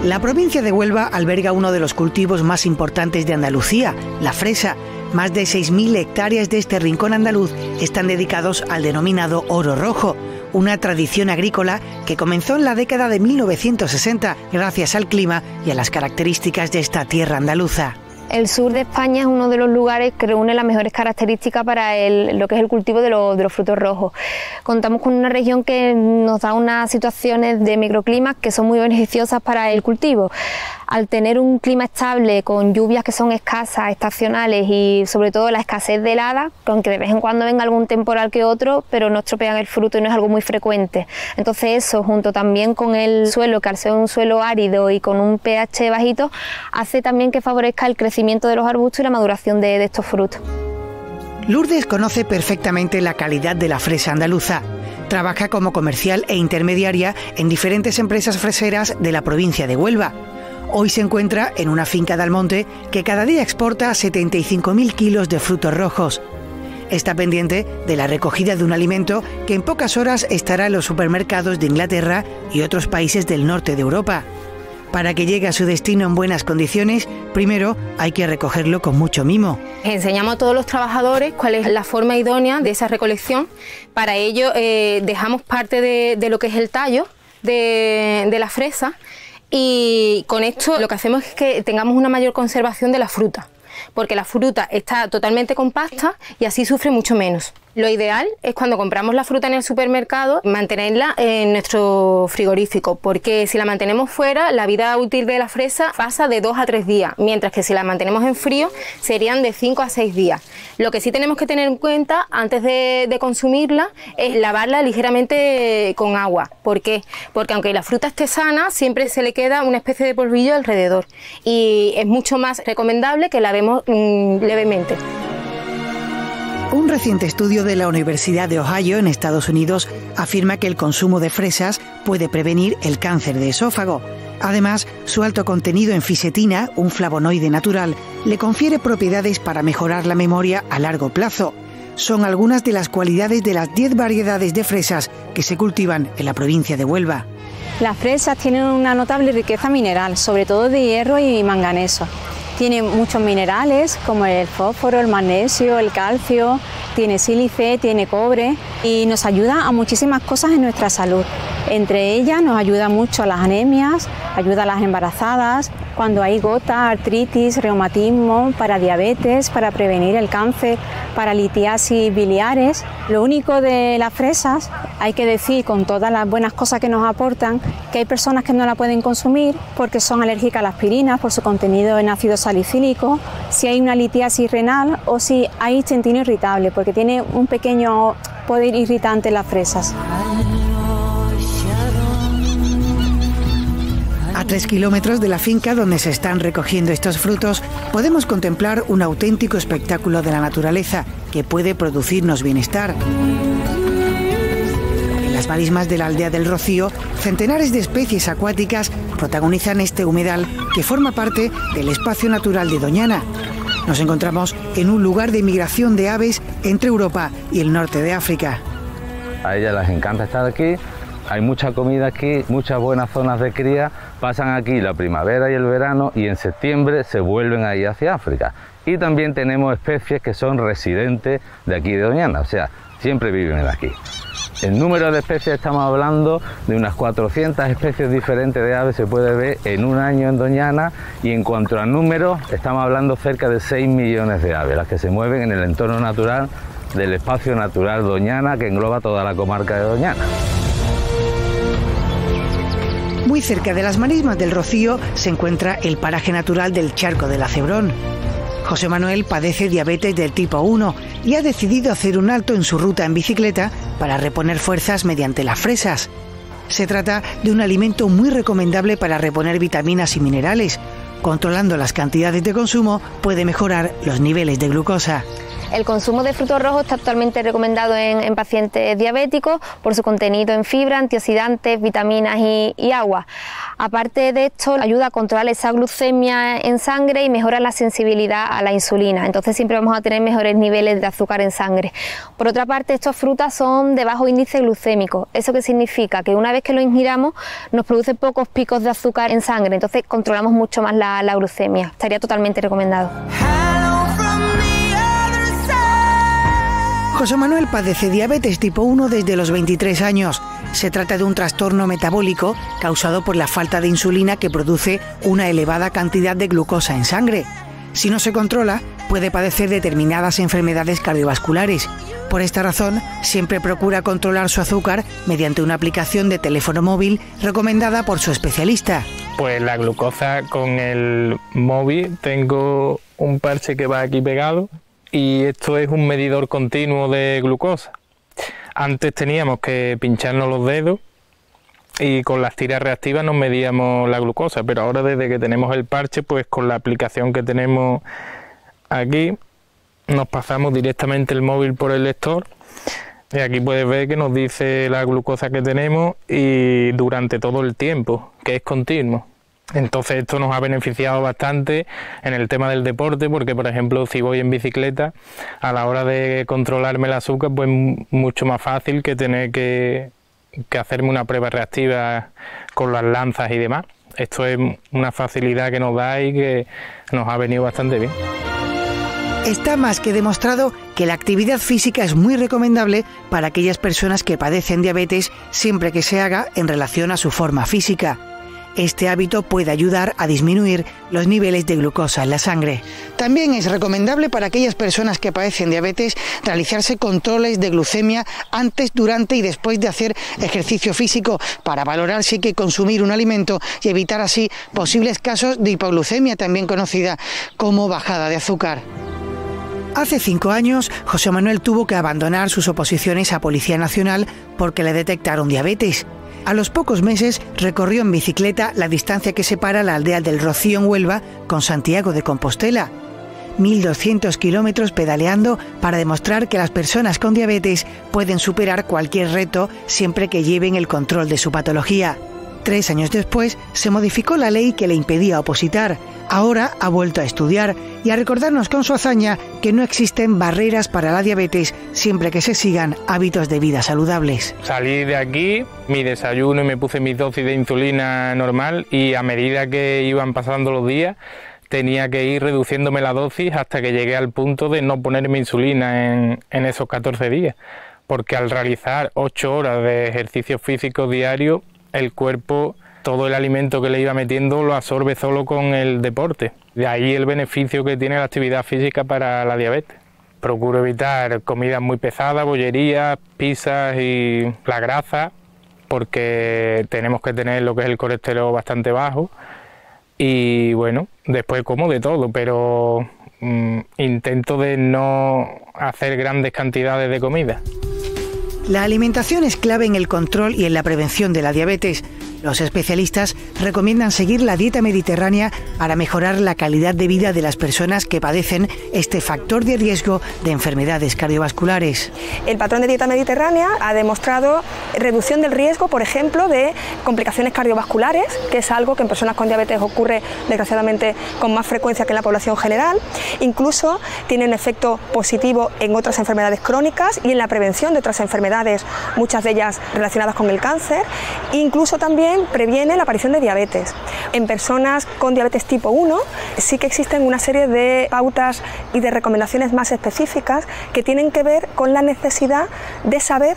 La provincia de Huelva alberga uno de los cultivos más importantes de Andalucía, la fresa. Más de 6.000 hectáreas de este rincón andaluz están dedicados al denominado oro rojo, una tradición agrícola que comenzó en la década de 1960 gracias al clima y a las características de esta tierra andaluza. El sur de España es uno de los lugares que reúne las mejores características para lo que es el cultivo de los frutos rojos. Contamos con una región que nos da unas situaciones de microclimas que son muy beneficiosas para el cultivo. Al tener un clima estable, con lluvias que son escasas, estacionales y sobre todo la escasez de heladas, aunque de vez en cuando venga algún temporal que otro, pero no estropean el fruto y no es algo muy frecuente. Entonces eso, junto también con el suelo, que al ser un suelo árido y con un pH bajito, hace también que favorezca el crecimiento de los arbustos y la maduración de estos frutos. Lourdes conoce perfectamente la calidad de la fresa andaluza. Trabaja como comercial e intermediaria en diferentes empresas freseras de la provincia de Huelva. Hoy se encuentra en una finca de Almonte que cada día exporta 75.000 kilos de frutos rojos. Está pendiente de la recogida de un alimento que en pocas horas estará en los supermercados de Inglaterra y otros países del norte de Europa. Para que llegue a su destino en buenas condiciones, primero hay que recogerlo con mucho mimo. Enseñamos a todos los trabajadores cuál es la forma idónea de esa recolección. Para ello dejamos parte de lo que es el tallo de la fresa. Y con esto lo que hacemos es que tengamos una mayor conservación de la fruta, porque la fruta está totalmente compacta y así sufre mucho menos. Lo ideal es cuando compramos la fruta en el supermercado mantenerla en nuestro frigorífico, porque si la mantenemos fuera la vida útil de la fresa pasa de 2 a 3 días, mientras que si la mantenemos en frío serían de 5 a 6 días. Lo que sí tenemos que tener en cuenta antes de consumirla es lavarla ligeramente con agua. ¿Por qué? Porque aunque la fruta esté sana, siempre se le queda una especie de polvillo alrededor y es mucho más recomendable que lavemos levemente. Un reciente estudio de la Universidad de Ohio, en Estados Unidos, afirma que el consumo de fresas puede prevenir el cáncer de esófago. Además, su alto contenido en fisetina, un flavonoide natural, le confiere propiedades para mejorar la memoria a largo plazo. Son algunas de las cualidades de las 10 variedades de fresas que se cultivan en la provincia de Huelva. Las fresas tienen una notable riqueza mineral, sobre todo de hierro y manganeso. Tiene muchos minerales como el fósforo, el magnesio, el calcio, tiene sílice, tiene cobre y nos ayuda a muchísimas cosas en nuestra salud. Entre ellas nos ayuda mucho a las anemias, ayuda a las embarazadas, cuando hay gota, artritis, reumatismo, para diabetes, para prevenir el cáncer, para litiasis biliares. Lo único de las fresas, hay que decir con todas las buenas cosas que nos aportan, que hay personas que no la pueden consumir porque son alérgicas a la aspirina por su contenido en ácido salicílico, si hay una litiasis renal o si hay intestino irritable, porque tiene un pequeño poder irritante las fresas. A 3 kilómetros de la finca donde se están recogiendo estos frutos, podemos contemplar un auténtico espectáculo de la naturaleza que puede producirnos bienestar. En las marismas de la aldea del Rocío, centenares de especies acuáticas protagonizan este humedal que forma parte del espacio natural de Doñana. Nos encontramos en un lugar de migración de aves entre Europa y el norte de África. A ellas les encanta estar aquí. Hay mucha comida aquí, muchas buenas zonas de cría, pasan aquí la primavera y el verano y en septiembre se vuelven ahí hacia África. Y también tenemos especies que son residentes de aquí de Doñana, o sea, siempre viven aquí. El número de especies, estamos hablando de unas 400 especies diferentes de aves se puede ver en un año en Doñana, y en cuanto a números estamos hablando cerca de 6 millones de aves, las que se mueven en el entorno natural del espacio natural Doñana, que engloba toda la comarca de Doñana. Muy cerca de las marismas del Rocío se encuentra el paraje natural del Charco del Acebrón. José Manuel padece diabetes del tipo 1 y ha decidido hacer un alto en su ruta en bicicleta para reponer fuerzas mediante las fresas. Se trata de un alimento muy recomendable para reponer vitaminas y minerales. Controlando las cantidades de consumo puede mejorar los niveles de glucosa. El consumo de frutos rojos está actualmente recomendado en pacientes diabéticos por su contenido en fibra, antioxidantes, vitaminas y agua. Aparte de esto, ayuda a controlar esa glucemia en sangre y mejora la sensibilidad a la insulina, entonces siempre vamos a tener mejores niveles de azúcar en sangre. Por otra parte, estas frutas son de bajo índice glucémico. ¿Eso qué significa? Que una vez que lo ingiramos nos produce pocos picos de azúcar en sangre, entonces controlamos mucho más la glucemia. Estaría totalmente recomendado. José Manuel padece diabetes tipo 1 desde los 23 años. Se trata de un trastorno metabólico causado por la falta de insulina que produce una elevada cantidad de glucosa en sangre. Si no se controla, puede padecer determinadas enfermedades cardiovasculares. Por esta razón, siempre procura controlar su azúcar mediante una aplicación de teléfono móvil recomendada por su especialista. Pues la glucosa con el móvil, tengo un parche que va aquí pegado y esto es un medidor continuo de glucosa. Antes teníamos que pincharnos los dedos y con las tiras reactivas nos medíamos la glucosa, pero ahora desde que tenemos el parche, pues con la aplicación que tenemos aquí, nos pasamos directamente el móvil por el lector y aquí puedes ver que nos dice la glucosa que tenemos y durante todo el tiempo, que es continuo. Entonces esto nos ha beneficiado bastante en el tema del deporte, porque por ejemplo si voy en bicicleta, a la hora de controlarme el azúcar, pues mucho más fácil que tener que hacerme una prueba reactiva con las lanzas y demás. Esto es una facilidad que nos da y que nos ha venido bastante bien. Está más que demostrado que la actividad física es muy recomendable para aquellas personas que padecen diabetes siempre que se haga en relación a su forma física. Este hábito puede ayudar a disminuir los niveles de glucosa en la sangre. También es recomendable para aquellas personas que padecen diabetes realizarse controles de glucemia antes, durante y después de hacer ejercicio físico para valorar si hay que consumir un alimento y evitar así posibles casos de hipoglucemia, también conocida como bajada de azúcar. Hace 5 años, José Manuel tuvo que abandonar sus oposiciones a Policía Nacional porque le detectaron diabetes. A los pocos meses recorrió en bicicleta la distancia que separa la aldea del Rocío en Huelva con Santiago de Compostela. 1.200 kilómetros pedaleando para demostrar que las personas con diabetes pueden superar cualquier reto siempre que lleven el control de su patología. 3 años después se modificó la ley que le impedía opositar. Ahora ha vuelto a estudiar y a recordarnos con su hazaña que no existen barreras para la diabetes siempre que se sigan hábitos de vida saludables. Salí de aquí, mi desayuno y me puse mis dosis de insulina normal y a medida que iban pasando los días tenía que ir reduciéndome la dosis hasta que llegué al punto de no ponerme insulina en esos 14 días. Porque al realizar 8 horas de ejercicio físico diario, el cuerpo, todo el alimento que le iba metiendo lo absorbe solo con el deporte. De ahí el beneficio que tiene la actividad física para la diabetes. Procuro evitar comidas muy pesadas, bollerías, pizzas y la grasa, porque tenemos que tener lo que es el colesterol bastante bajo. Y bueno, después como de todo, pero intento de no hacer grandes cantidades de comida. La alimentación es clave en el control y en la prevención de la diabetes. Los especialistas recomiendan seguir la dieta mediterránea para mejorar la calidad de vida de las personas que padecen este factor de riesgo de enfermedades cardiovasculares. El patrón de dieta mediterránea ha demostrado reducción del riesgo, por ejemplo, de complicaciones cardiovasculares, que es algo que en personas con diabetes ocurre desgraciadamente con más frecuencia que en la población general. Incluso tiene un efecto positivo en otras enfermedades crónicas y en la prevención de otras enfermedades, muchas de ellas relacionadas con el cáncer. Incluso también previene la aparición de diabetes. En personas con diabetes tipo 1 sí que existen una serie de pautas y de recomendaciones más específicas que tienen que ver con la necesidad de saber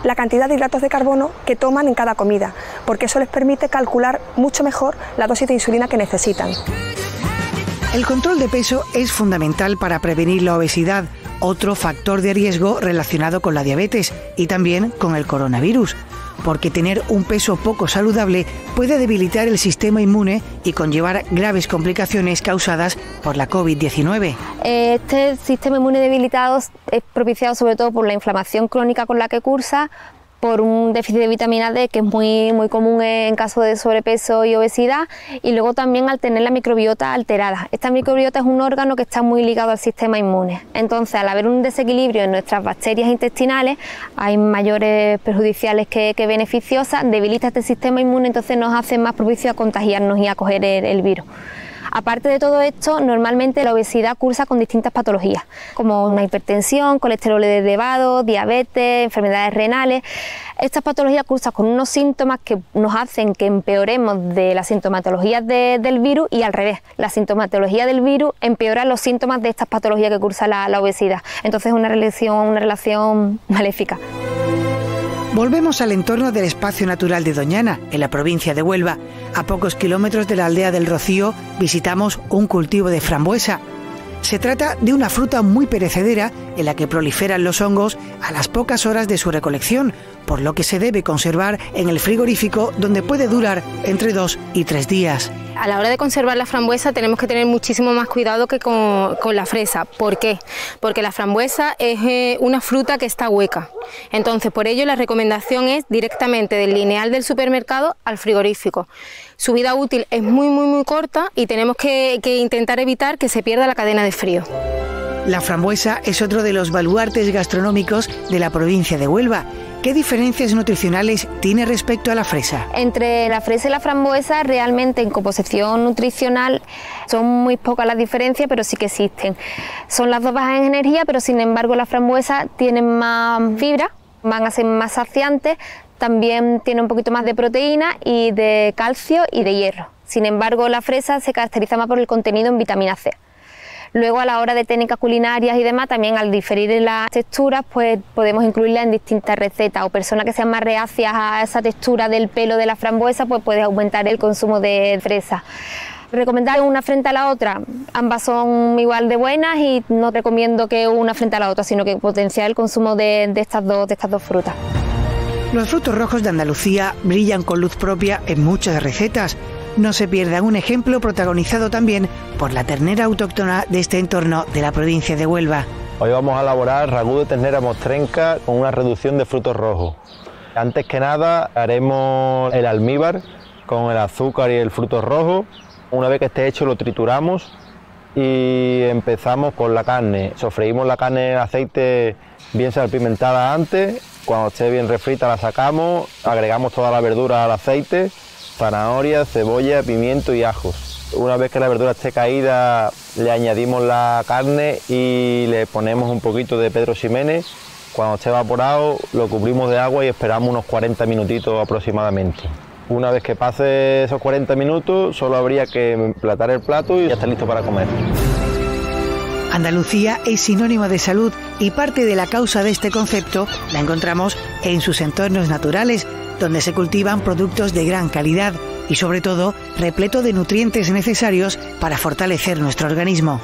la cantidad de hidratos de carbono que toman en cada comida, porque eso les permite calcular mucho mejor la dosis de insulina que necesitan. El control de peso es fundamental para prevenir la obesidad, otro factor de riesgo relacionado con la diabetes y también con el coronavirus, porque tener un peso poco saludable puede debilitar el sistema inmune y conllevar graves complicaciones causadas por la COVID-19. Este sistema inmune debilitado es propiciado sobre todo por la inflamación crónica con la que cursa, por un déficit de vitamina D que es muy común en caso de sobrepeso y obesidad, y luego también al tener la microbiota alterada. Esta microbiota es un órgano que está muy ligado al sistema inmune, entonces al haber un desequilibrio en nuestras bacterias intestinales hay mayores perjudiciales que beneficiosas, debilita este sistema inmune, entonces nos hace más propicio a contagiarnos y a coger el virus. Aparte de todo esto, normalmente la obesidad cursa con distintas patologías, como una hipertensión, colesterol elevado, diabetes, enfermedades renales. Estas patologías cursan con unos síntomas que nos hacen que empeoremos de la sintomatología del virus, y al revés, la sintomatología del virus empeora los síntomas de estas patologías que cursa la obesidad. Entonces es una relación maléfica. Volvemos al entorno del espacio natural de Doñana, en la provincia de Huelva. A pocos kilómetros de la aldea del Rocío visitamos un cultivo de frambuesa. Se trata de una fruta muy perecedera en la que proliferan los hongos a las pocas horas de su recolección, por lo que se debe conservar en el frigorífico, donde puede durar entre 2 y 3 días. A la hora de conservar la frambuesa tenemos que tener muchísimo más cuidado que con la fresa. ¿Por qué? Porque la frambuesa es una fruta que está hueca. Entonces, por ello la recomendación es directamente del lineal del supermercado al frigorífico. Su vida útil es muy corta y tenemos que intentar evitar que se pierda la cadena de frío. La frambuesa es otro de los baluartes gastronómicos de la provincia de Huelva. ¿Qué diferencias nutricionales tiene respecto a la fresa? Entre la fresa y la frambuesa, realmente en composición nutricional son muy pocas las diferencias, pero sí que existen. Son las dos bajas en energía, pero sin embargo la frambuesa tiene más fibra, van a ser más saciantes, también tiene un poquito más de proteína y de calcio y de hierro. Sin embargo, la fresa se caracteriza más por el contenido en vitamina C. Luego, a la hora de técnicas culinarias y demás, también al diferir en las texturas, pues podemos incluirla en distintas recetas, o personas que sean más reacias a esa textura del pelo de la frambuesa, pues puedes aumentar el consumo de fresa. Recomendar una frente a la otra, ambas son igual de buenas y no recomiendo que una frente a la otra, sino que potenciar el consumo de estas dos frutas. Los frutos rojos de Andalucía brillan con luz propia en muchas recetas. No se pierdan un ejemplo protagonizado también por la ternera autóctona de este entorno de la provincia de Huelva. Hoy vamos a elaborar ragú de ternera mostrenca con una reducción de frutos rojos. Antes que nada haremos el almíbar con el azúcar y el fruto rojo. Una vez que esté hecho lo trituramos y empezamos con la carne. Sofreímos la carne en aceite bien salpimentada antes. Cuando esté bien refrita la sacamos, agregamos toda la verdura al aceite, zanahoria, cebolla, pimiento y ajos. Una vez que la verdura esté caída, le añadimos la carne y le ponemos un poquito de Pedro Ximénez. Cuando esté evaporado, lo cubrimos de agua y esperamos unos 40 minutitos aproximadamente. Una vez que pase esos 40 minutos, solo habría que emplatar el plato y ya está listo para comer. Andalucía es sinónimo de salud y parte de la causa de este concepto la encontramos en sus entornos naturales, donde se cultivan productos de gran calidad y sobre todo repleto de nutrientes necesarios para fortalecer nuestro organismo.